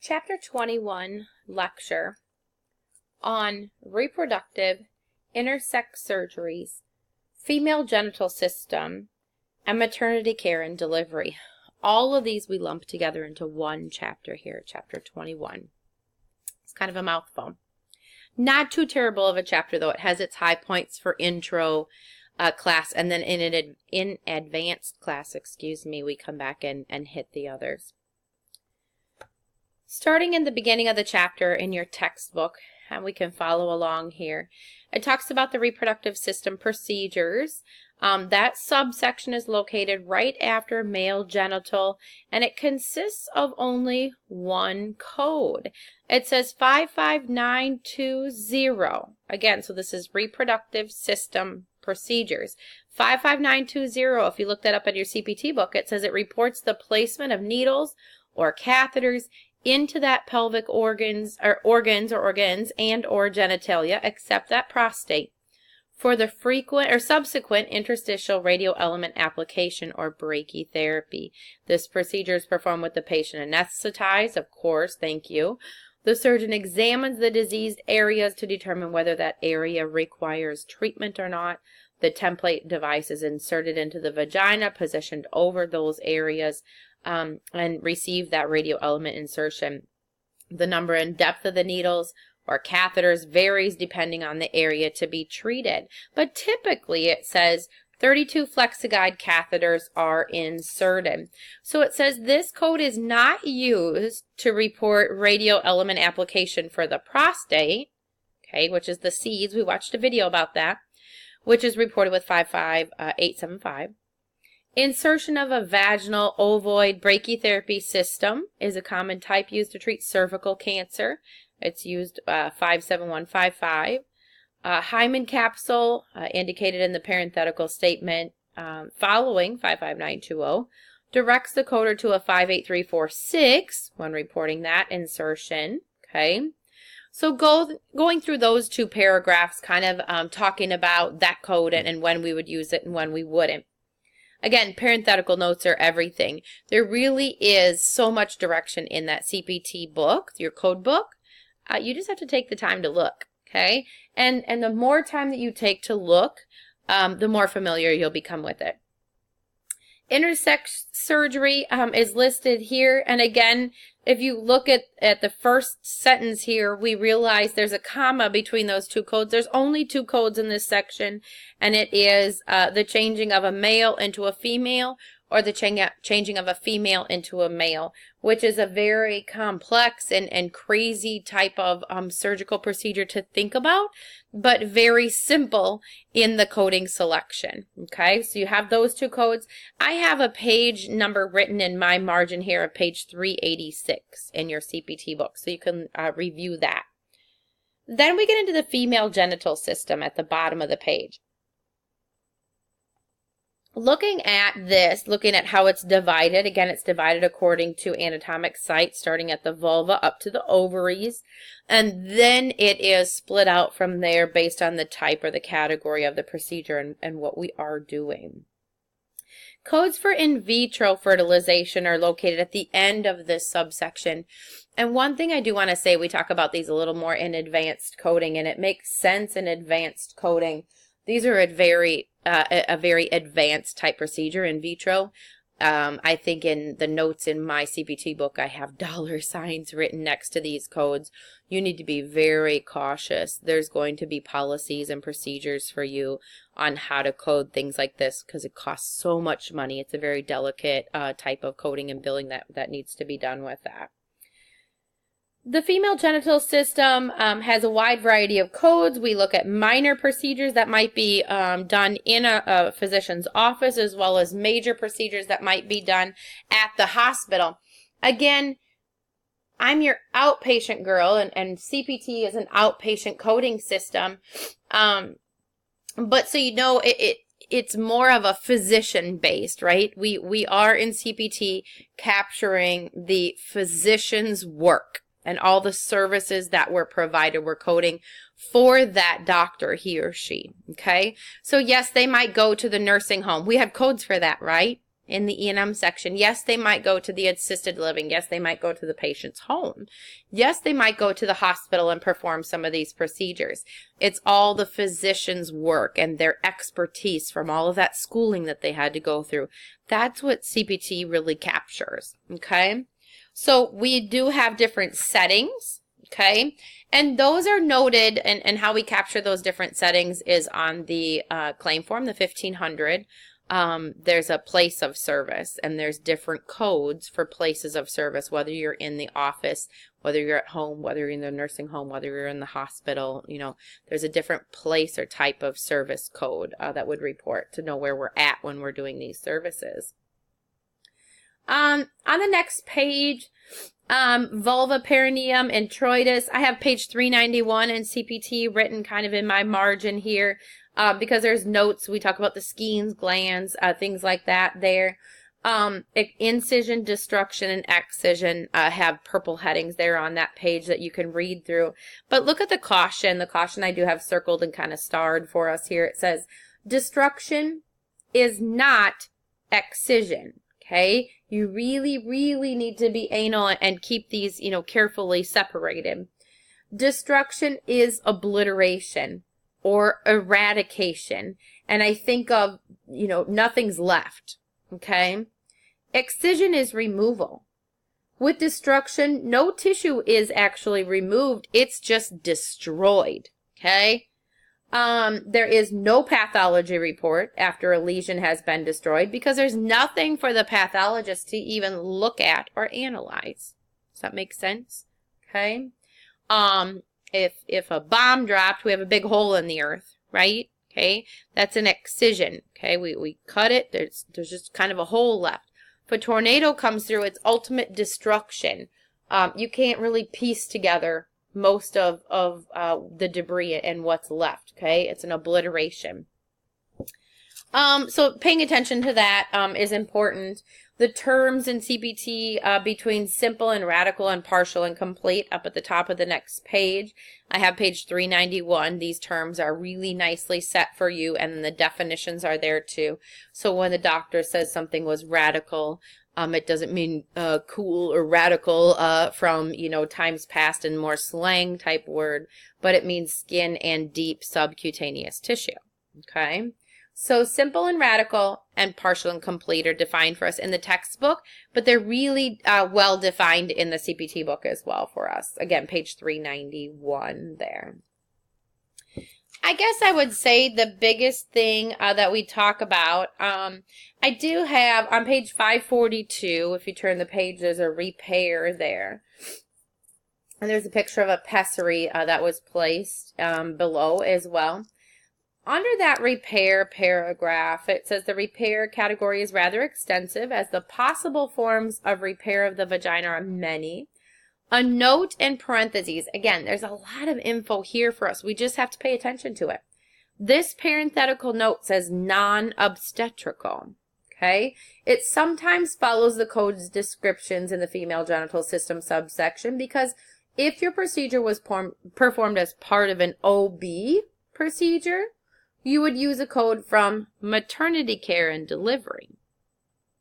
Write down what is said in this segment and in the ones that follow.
Chapter 21 lecture on reproductive, intersex surgeries, female genital system, and maternity care and delivery. All of these we lump together into one chapter here, chapter 21. It's kind of a mouthful. Not too terrible of a chapter, though. It has its high points for intro class, and then in advanced class, we come back and hit the others. Starting in the beginning of the chapter in your textbook, and we can follow along here, it talks about the reproductive system procedures. That subsection is located right after male genital, and it consists of only one code. It says 55920. Again, so this is reproductive system procedures. 55920, if you look that up in your CPT book, it says it reports the placement of needles or catheters into that pelvic organs and or genitalia, except that prostate, for the frequent or subsequent interstitial radio element application or brachytherapy. This procedure is performed with the patient anesthetized, of course, thank you. The surgeon examines the diseased areas to determine whether that area requires treatment or not. The template device is inserted into the vagina, positioned over those areas, and receive that radio element insertion. The number and depth of the needles or catheters varies depending on the area to be treated, but typically it says 32 Flexiguide catheters are inserted. So it says this code is not used to report radio element application for the prostate, okay, which is the seeds. We watched a video about that, which is reported with 55875. Insertion of a vaginal ovoid brachytherapy system is a common type used to treat cervical cancer. It's used 57155. Hymen capsule, indicated in the parenthetical statement following 55920, directs the coder to a 58346 when reporting that insertion. Okay, so going through those two paragraphs, kind of talking about that code and when we would use it and when we wouldn't. Again, parenthetical notes are everything. There really is so much direction in that CPT book, your code book. You just have to take the time to look, okay? And the more time that you take to look, the more familiar you'll become with it. Intersex surgery is listed here. And again, if you look at the first sentence here, we realize there's a comma between those two codes. There's only two codes in this section, and it is the changing of a male into a female, or the changing of a female into a male, which is a very complex and crazy type of surgical procedure to think about, but very simple in the coding selection. Okay, so you have those two codes. I have a page number written in my margin here of page 386 in your CPT book, so you can review that. Then we get into the female genital system at the bottom of the page. Looking at this, looking at how it's divided, again, it's divided according to anatomic site, starting at the vulva up to the ovaries, and then it is split out from there based on the type or the category of the procedure and what we are doing. Codes for in vitro fertilization are located at the end of this subsection. And one thing I do want to say, we talk about these a little more in advanced coding, and it makes sense in advanced coding. These are a very advanced type procedure, in vitro. I think in the notes in my CPT book, I have $ written next to these codes. You need to be very cautious. There's going to be policies and procedures for you on how to code things like this because it costs so much money. It's a very delicate type of coding and billing that needs to be done with that. The female genital system has a wide variety of codes. We look at minor procedures that might be done in a physician's office, as well as major procedures that might be done at the hospital. Again, I'm your outpatient girl, and CPT is an outpatient coding system. But so you know, it's more of a physician-based, right? We are in CPT capturing the physician's work and all the services that were provided. We're coding for that doctor, he or she, okay? So yes, they might go to the nursing home. We have codes for that, right? in the E&M section. Yes, they might go to the assisted living. Yes, they might go to the patient's home. Yes, they might go to the hospital and perform some of these procedures. It's all the physician's work and their expertise from all of that schooling that they had to go through. That's what CPT really captures, okay? So we do have different settings, okay? And those are noted, and how we capture those different settings is on the claim form, the 1500. There's a place of service, and there's different codes for places of service, whether you're in the office, whether you're at home, whether you're in the nursing home, whether you're in the hospital. You know, there's a different place or type of service code that would report to know where we're at when we're doing these services. On the next page, vulva, perineum, introitus. I have page 391 in CPT written kind of in my margin here because there's notes. We talk about the skenes, glands, things like that there. Incision, destruction, and excision have purple headings there on that page that you can read through. But look at the caution. The caution I do have circled and kind of starred for us here. It says, destruction is not excision. Okay, you really, really need to be anal and keep these, you know, carefully separated. Destruction is obliteration or eradication. And I think of, you know, nothing's left. Okay, excision is removal. With destruction, no tissue is actually removed. It's just destroyed. Okay. There is no pathology report after a lesion has been destroyed because there's nothing for the pathologist to even look at or analyze. Does that make sense? Okay. If a bomb dropped, we have a big hole in the earth, right? Okay. That's an excision. Okay. We cut it. There's just kind of a hole left. If a tornado comes through, it's ultimate destruction. You can't really piece together most of the debris and what's left, okay? It's an obliteration. So paying attention to that is important. The terms in CPT between simple and radical and partial and complete up at the top of the next page. I have page 391. These terms are really nicely set for you, and then the definitions are there too. So when the doctor says something was radical, it doesn't mean cool or radical from, you know, times past and more slang type word, but it means skin and deep subcutaneous tissue. Okay, so simple and radical and partial and complete are defined for us in the textbook, but they're really well defined in the CPT book as well for us. Again, page 391 there. I guess I would say the biggest thing that we talk about, I do have on page 542, if you turn the page, there's a repair there. And there's a picture of a pessary that was placed below as well. Under that repair paragraph, it says the repair category is rather extensive as the possible forms of repair of the vagina are many. A note in parentheses. Again, there's a lot of info here for us. We just have to pay attention to it. This parenthetical note says non-obstetrical. Okay? It sometimes follows the code's descriptions in the female genital system subsection because if your procedure was performed as part of an OB procedure, you would use a code from Maternity Care and Delivery.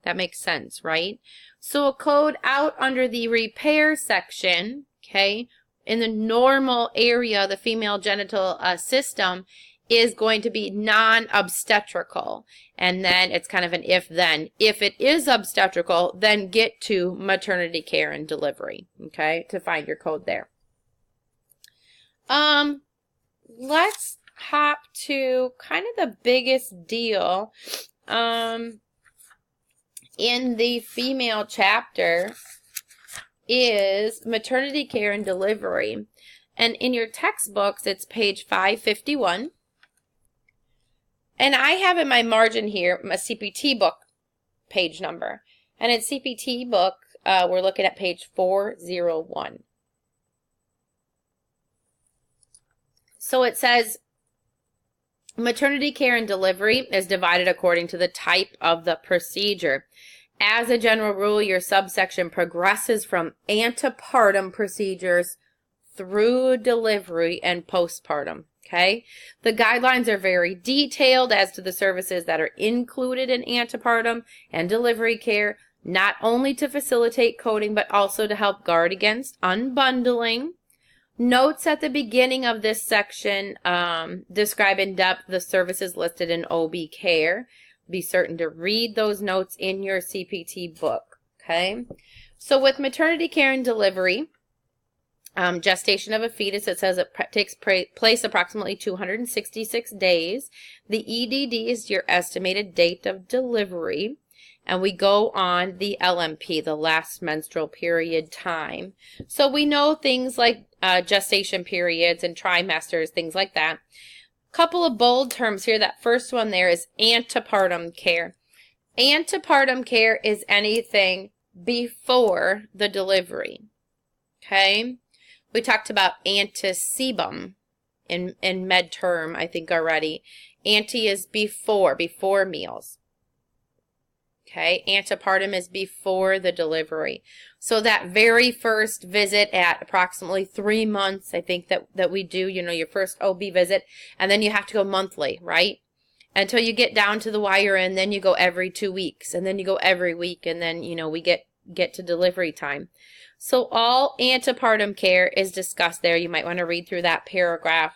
That makes sense, right? So a code out under the repair section, okay, in the normal area, the female genital system is going to be non-obstetrical. And then it's kind of an if-then. If it is obstetrical, then get to Maternity Care and Delivery, okay, to find your code there. Let's hop to kind of the biggest deal. In the female chapter is maternity care and delivery. And in your textbooks, it's page 551. And I have in my margin here a CPT book page number. And in CPT book, we're looking at page 401. So it says, maternity care and delivery is divided according to the type of the procedure. As a general rule, your subsection progresses from antepartum procedures through delivery and postpartum. Okay, the guidelines are very detailed as to the services that are included in antepartum and delivery care, not only to facilitate coding, but also to help guard against unbundling. Notes at the beginning of this section describe in depth the services listed in OB care. Be certain to read those notes in your CPT book. Okay, so with maternity care and delivery, gestation of a fetus, it says it takes place approximately 266 days. The EDD is your estimated date of delivery. And we go on the LMP, the last menstrual period time. So we know things like gestation periods and trimesters, things like that. Couple of bold terms here. That first one there is antepartum care. Antepartum care is anything before the delivery. Okay? We talked about antecedum in med term, I think, already. Ante is before meals. Okay, antepartum is before the delivery. So that very first visit at approximately 3 months, I think that we do, your first OB visit, and then you have to go monthly, right? Until you get down to the wire, and then you go every 2 weeks, and then you go every week, and then, we get to delivery time. So all antepartum care is discussed there. You might want to read through that paragraph.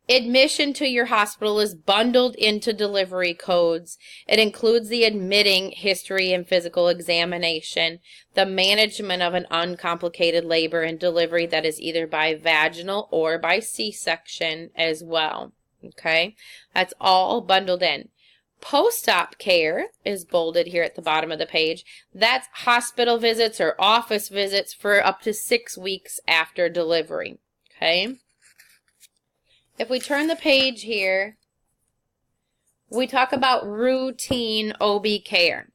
Admission to your hospital is bundled into delivery codes. It includes the admitting history and physical examination, the management of an uncomplicated labor and delivery that is either by vaginal or by C-section as well. Okay, that's all bundled in. Post-op care is bolded here at the bottom of the page. That's hospital visits or office visits for up to 6 weeks after delivery. Okay. If we turn the page here, we talk about routine OB care.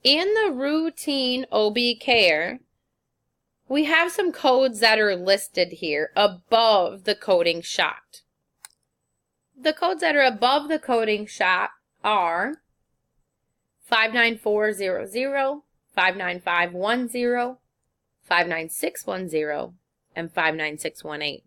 In the routine OB care, we have some codes that are listed here above the coding shot. The codes that are above the coding shot are 59400, 59510, 59610, and 59618.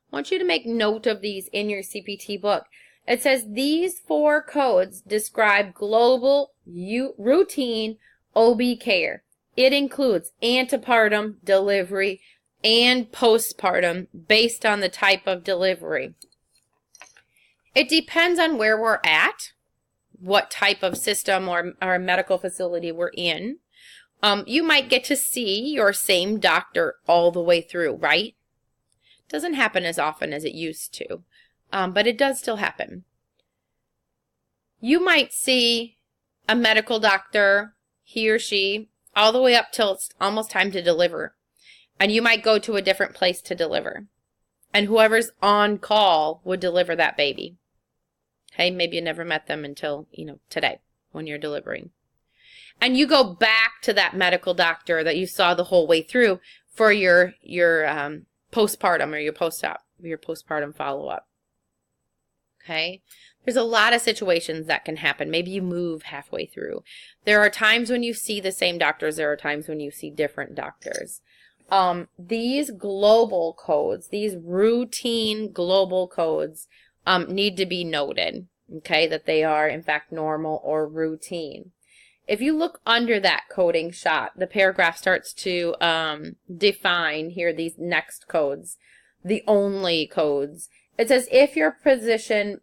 I want you to make note of these in your CPT book. It says these 4 codes describe global routine OB care. It includes antepartum, delivery, and postpartum based on the type of delivery. It depends on where we're at, what type of system or medical facility we're in. You might get to see your same doctor all the way through, right? Doesn't happen as often as it used to, but it does still happen. You might see a medical doctor, he or she, all the way up till it's almost time to deliver. And you might go to a different place to deliver. And whoever's on call would deliver that baby. Okay, maybe you never met them until, today when you're delivering. And you go back to that medical doctor that you saw the whole way through for your postpartum or your post-op, your postpartum follow-up. Okay, there's a lot of situations that can happen. Maybe you move halfway through. There are times when you see the same doctors. There are times when you see different doctors. These global codes, these routine global codes, need to be noted, okay, that they are in fact normal or routine. If you look under that coding shot, the paragraph starts to define here these next codes, the only codes. It says if your physician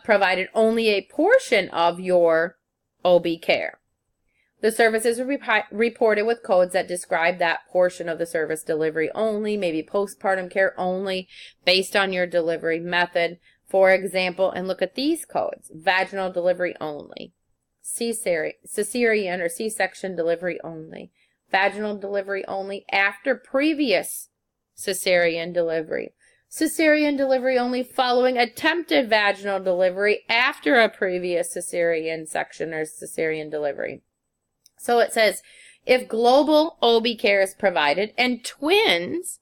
provided only a portion of your OB care, the services are reported with codes that describe that portion of the service: delivery only, maybe postpartum care only, based on your delivery method. For example, and look at these codes: vaginal delivery only, cesarean or C-section delivery only, vaginal delivery only after previous cesarean delivery, cesarean delivery only following attempted vaginal delivery after a previous cesarean section or cesarean delivery. So it says if global OB care is provided and twins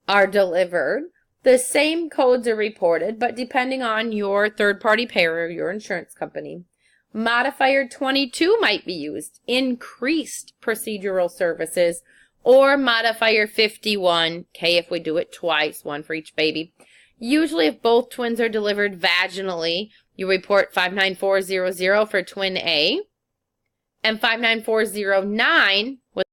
are delivered, the same codes are reported, but depending on your third-party payer or your insurance company, modifier 22 might be used, increased procedural services, or modifier 51K if we do it twice, one for each baby. Usually if both twins are delivered vaginally, you report 59400 for twin A and 59409 with